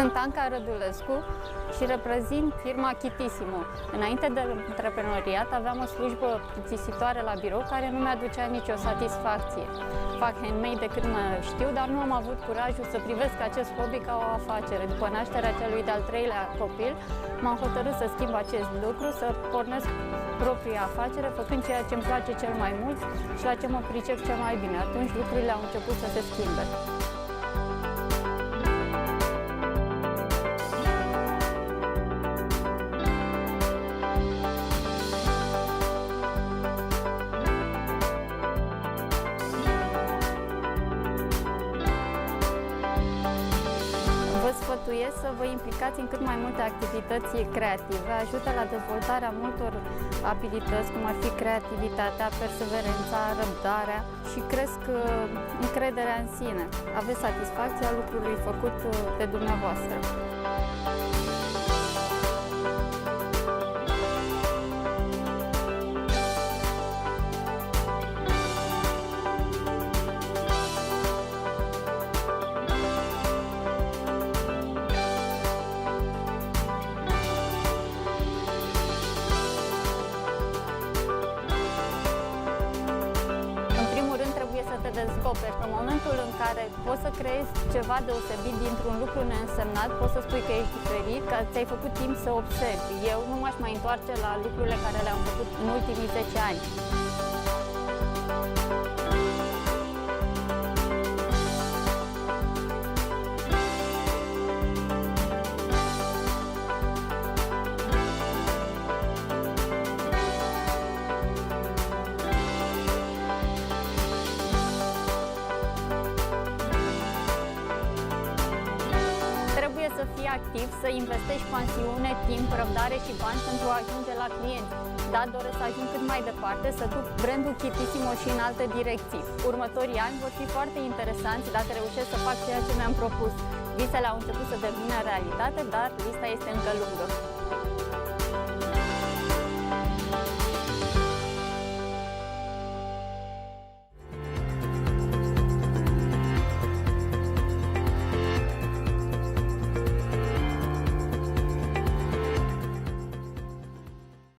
Sunt Anca Rădulescu și reprezint firma Chitissimo. Înainte de antreprenoriat aveam o slujbă plictisitoare la birou care nu mi-aducea nicio satisfacție. Fac handmade de când mă știu, dar nu am avut curajul să privesc acest hobby ca o afacere. După nașterea celui de-al treilea copil, m-am hotărât să schimb acest lucru, să pornesc propria afacere, făcând ceea ce îmi place cel mai mult și la ce mă pricep cel mai bine. Atunci lucrurile au început să se schimbe. Vă sfătuiesc să vă implicați în cât mai multe activități creative, ajută la dezvoltarea multor abilități, cum ar fi creativitatea, perseverența, răbdarea și cresc încrederea în sine. Aveți satisfacția lucrului făcut de dumneavoastră. Să te descoperi. În momentul în care poți să creezi ceva deosebit dintr-un lucru neînsemnat, poți să spui că ești diferit, că ți-ai făcut timp să observi. Eu nu m-aș mai întoarce la lucrurile care le-am făcut în ultimii 10 ani. Trebuie să fii activ, să investești pasiune, timp, răbdare și bani pentru a ajunge la clienți. Da, doresc să ajung cât mai departe, să duc brandul Chitissimo și în alte direcții. Următorii ani vor fi foarte interesanți dacă reușesc să fac ceea ce mi-am propus. Visele au început să devină realitate, dar lista este încă lungă.